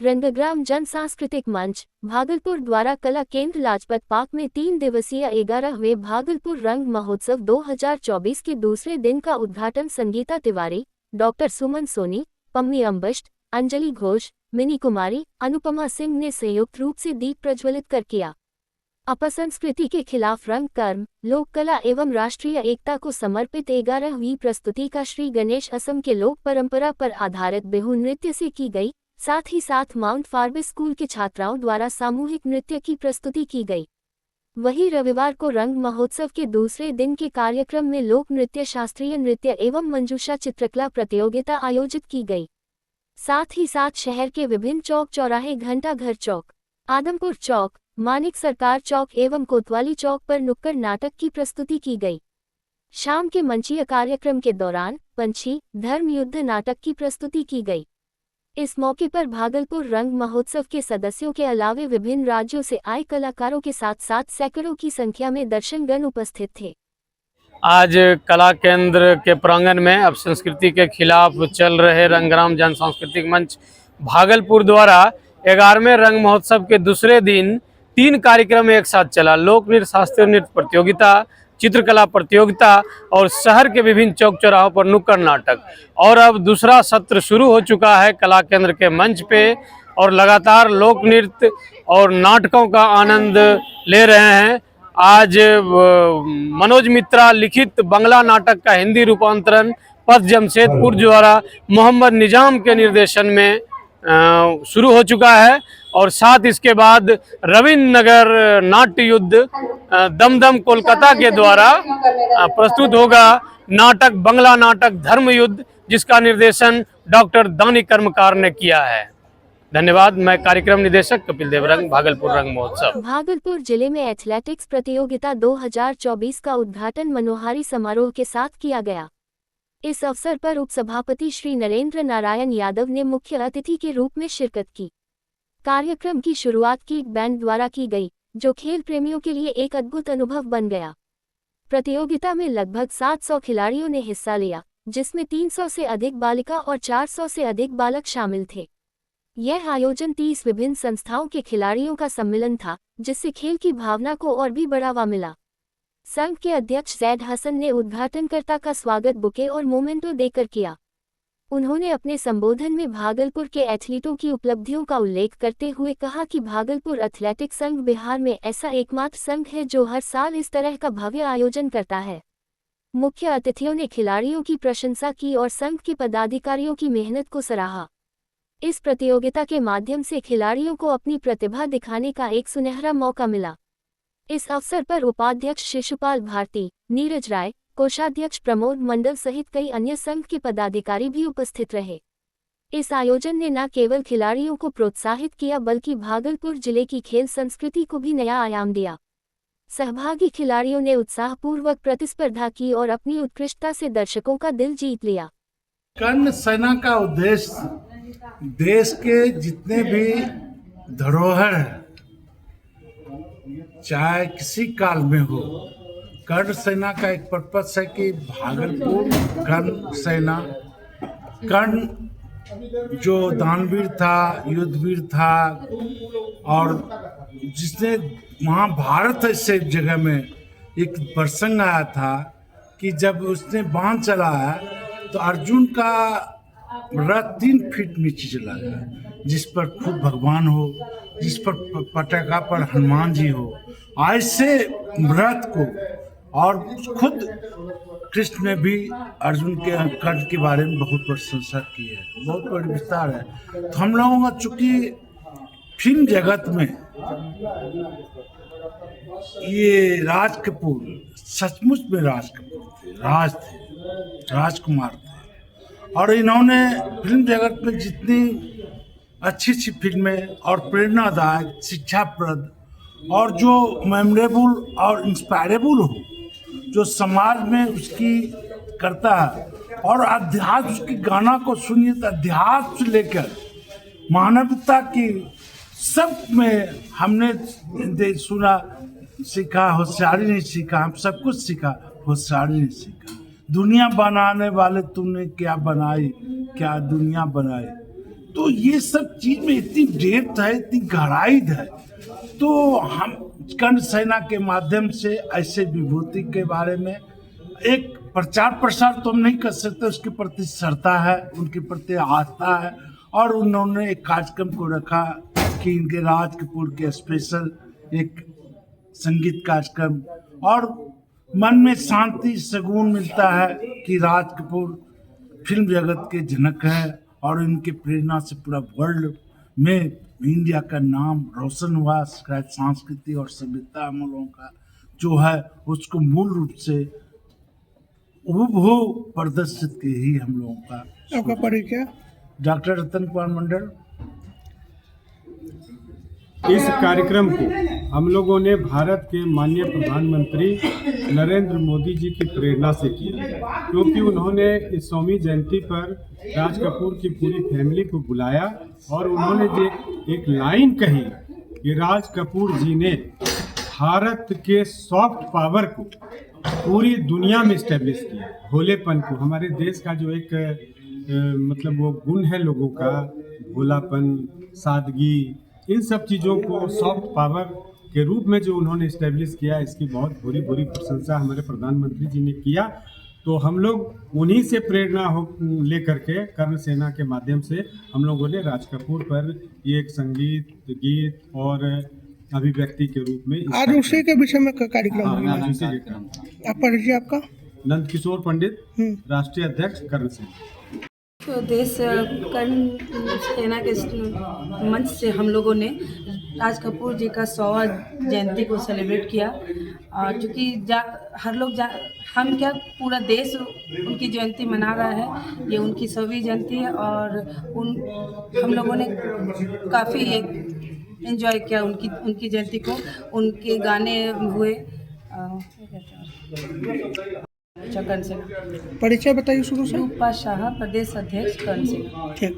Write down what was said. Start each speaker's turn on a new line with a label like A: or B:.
A: रंगग्राम जन सांस्कृतिक मंच भागलपुर द्वारा कला केंद्र लाजपत पार्क में 3 दिवसीय 11वें भागलपुर रंग महोत्सव 2024 के दूसरे दिन का उद्घाटन संगीता तिवारी, डॉक्टर सुमन सोनी, पम्मी अम्बष्ट, अंजलि घोष, मिनी कुमारी, अनुपमा सिंह ने संयुक्त रूप से दीप प्रज्वलित कर किया। अपसंस्कृति के खिलाफ रंग कर्म, लोक कला एवं राष्ट्रीय एकता को समर्पित 11वीं प्रस्तुति का श्री गणेश असम के लोक परंपरा पर आधारित बिहू नृत्य से की गई। साथ ही साथ माउंट फार्बे स्कूल के छात्राओं द्वारा सामूहिक नृत्य की प्रस्तुति की गई। वहीं रविवार को रंग महोत्सव के दूसरे दिन के कार्यक्रम में लोक नृत्य, शास्त्रीय नृत्य एवं मंजूषा चित्रकला प्रतियोगिता आयोजित की गई। साथ ही साथ शहर के विभिन्न चौक चौराहे, घंटा घर चौक, आदमपुर चौक, मानिक सरकार चौक एवं कोतवाली चौक पर नुक्कड़ नाटक की प्रस्तुति की गई। शाम के मंचीय कार्यक्रम के दौरान पंछी धर्म युद्ध नाटक की प्रस्तुति की गई। इस मौके पर भागलपुर रंग महोत्सव के सदस्यों के अलावे विभिन्न राज्यों से आए कलाकारों के साथ साथ सैकड़ों की संख्या में दर्शकगण उपस्थित थे।
B: आज कला केंद्र के प्रांगण में अब संस्कृति के खिलाफ चल रहे रंगग्राम जन सांस्कृतिक मंच भागलपुर द्वारा 11वें रंग महोत्सव के दूसरे दिन 3 कार्यक्रम एक साथ चला। लोक नृत्य, शास्त्रीय नृत्य प्रतियोगिता, चित्रकला प्रतियोगिता और शहर के विभिन्न चौक चौराहों पर नुक्कड़ नाटक। और अब दूसरा सत्र शुरू हो चुका है कला केंद्र के मंच पे और लगातार लोक नृत्य और नाटकों का आनंद ले रहे हैं। आज मनोज मित्रा लिखित बंगला नाटक का हिंदी रूपांतरण पथ जमशेदपुर द्वारा मोहम्मद निजाम के निर्देशन में शुरू हो चुका है। और साथ इसके बाद रविंद्र नगर नाट्य युद्ध दमदम कोलकाता के द्वारा प्रस्तुत होगा नाटक, बंगला नाटक धर्म युद्ध, जिसका निर्देशन डॉक्टर दानी कर्मकार ने किया है। धन्यवाद। मैं कार्यक्रम निदेशक कपिल देवरंग, भागलपुर रंग महोत्सव।
A: भागलपुर जिले में एथलेटिक्स प्रतियोगिता 2024 का उद्घाटन मनोहारी समारोह के साथ किया गया। इस अवसर पर उपसभापति श्री नरेंद्र नारायण यादव ने मुख्य अतिथि के रूप में शिरकत की। कार्यक्रम की शुरुआत किक बैंड द्वारा की गई, जो खेल प्रेमियों के लिए एक अद्भुत अनुभव बन गया। प्रतियोगिता में लगभग 700 खिलाड़ियों ने हिस्सा लिया, जिसमें 300 से अधिक बालिका और 400 से अधिक बालक शामिल थे। यह आयोजन 30 विभिन्न संस्थाओं के खिलाड़ियों का सम्मेलन था, जिससे खेल की भावना को और भी बढ़ावा मिला। संघ के अध्यक्ष जैद हसन ने उद्घाटनकर्ता का स्वागत बुके और मोमेंटो देकर किया। उन्होंने अपने संबोधन में भागलपुर के एथलीटों की उपलब्धियों का उल्लेख करते हुए कहा कि भागलपुर एथलेटिक्स संघ बिहार में ऐसा एकमात्र संघ है जो हर साल इस तरह का भव्य आयोजन करता है। मुख्य अतिथियों ने खिलाड़ियों की प्रशंसा की और संघ के पदाधिकारियों की मेहनत को सराहा। इस प्रतियोगिता के माध्यम से खिलाड़ियों को अपनी प्रतिभा दिखाने का एक सुनहरा मौका मिला। इस अवसर पर उपाध्यक्ष शिशुपाल भारती, नीरज राय, कोषाध्यक्ष प्रमोद मंडल सहित कई अन्य संघ के पदाधिकारी भी उपस्थित रहे। इस आयोजन ने न केवल खिलाड़ियों को प्रोत्साहित किया बल्कि भागलपुर जिले की खेल संस्कृति को भी नया आयाम दिया। सहभागी खिलाड़ियों ने उत्साहपूर्वक प्रतिस्पर्धा की और अपनी उत्कृष्टता से दर्शकों का दिल जीत लिया।
C: कर्ण सेना का उद्देश्य देश के जितने भी धरोहर हैं, चाहे किसी काल में हो, कर्ण सेना का एक पर्पस है कि भागलपुर कर्ण सेना, कर्ण जो दानवीर था, युद्धवीर था और जिसने महाभारत ऐसे जगह में एक प्रसंग आया था कि जब उसने बाण चलाया तो अर्जुन का रथ 3 फीट नीचे चला गया, जिस पर खुद भगवान हो, जिस पर पटाखा पर हनुमान जी हो। ऐसे रथ को और खुद कृष्ण ने भी अर्जुन के कर्ण के बारे में बहुत प्रशंसा की है, बहुत बड़ी विस्तार है। तो हम लोगों का चूंकि फिल्म जगत में ये राज कपूर सचमुच में राज कपूर थे, राजकुमार थे और इन्होंने फिल्म जगत में जितनी अच्छी अच्छी फिल्में और प्रेरणादायक, शिक्षाप्रद और जो मेमोरेबल और इंस्पायरेबल हो, जो समाज में उसकी करता है और अध्यात्म उसकी गाना को सुनिए तो अध्यात्म से लेकर मानवता की सब में हमने सुना, सीखा। होशियारी नहीं सीखा, हम सब कुछ सीखा, होशियारी नहीं सीखा। दुनिया बनाने वाले तुमने क्या बनाई, क्या दुनिया बनाई। तो ये सब चीज में इतनी डेप्थ है, इतनी गहराई है। तो हम कर्ण सेना के माध्यम से ऐसे विभूति के बारे में एक प्रचार प्रसार तो हम नहीं कर सकते, उसके प्रति श्रद्धा है, उनके प्रति आस्था है। और उन्होंने एक कार्यक्रम को रखा कि इनके राज कपूर के स्पेशल एक संगीत कार्यक्रम, और मन में शांति सुकून मिलता है कि राज कपूर फिल्म जगत के जनक है, और इनके प्रेरणा से पूरा वर्ल्ड में इंडिया का नाम रोशन हुआ। शायद संस्कृति और सभ्यता हम लोगों का जो है उसको मूल रूप से हूबहू प्रदर्शित की ही हम लोगों का।
D: आपका परिचय?
C: डॉक्टर रतन कुमार मंडल।
E: इस कार्यक्रम को हम लोगों ने भारत के माननीय प्रधानमंत्री नरेंद्र मोदी जी की प्रेरणा से किया, क्योंकि उन्होंने इस 100वीं जयंती पर राज कपूर की पूरी फैमिली को बुलाया और उन्होंने जो एक लाइन कही कि राज कपूर जी ने भारत के सॉफ्ट पावर को पूरी दुनिया में इस्टेब्लिश किया, भोलेपन को। हमारे देश का जो एक मतलब वो गुण है लोगों का, भोलापन, सादगी, इन सब चीज़ों को सॉफ्ट पावर के रूप में जो उन्होंने इस्टेब्लिश किया, इसकी बहुत बुरी बुरी प्रशंसा हमारे प्रधानमंत्री जी ने किया। तो हम लोग उन्हीं से प्रेरणा हो लेकर के कर्ण सेना के माध्यम से हम लोगों ने राज कपूर पर ये एक संगीत, गीत और अभिव्यक्ति के रूप में
D: आज उसी के विषय में कार्यक्रम हुआ।
E: आज उसी के क्रम था।
D: आप परिचय आपका?
E: नंद किशोर पंडित, राष्ट्रीय अध्यक्ष कर्ण सेना।
F: तो देश कर्ण सेना के मंच से हम लोगों ने राज कपूर जी का 100वां जयंती को सेलिब्रेट किया, क्योंकि हर लोग हम क्या पूरा देश उनकी जयंती मना रहा है। ये उनकी 100वीं जयंती है और हम लोगों ने काफ़ी एंजॉय किया उनकी जयंती को। उनके गाने हुए। कर्ण सेना।
D: परिचय बताइए शुरू से।
F: रूपा शाह, प्रदेश अध्यक्ष कर्ण सेना।
D: ठीक।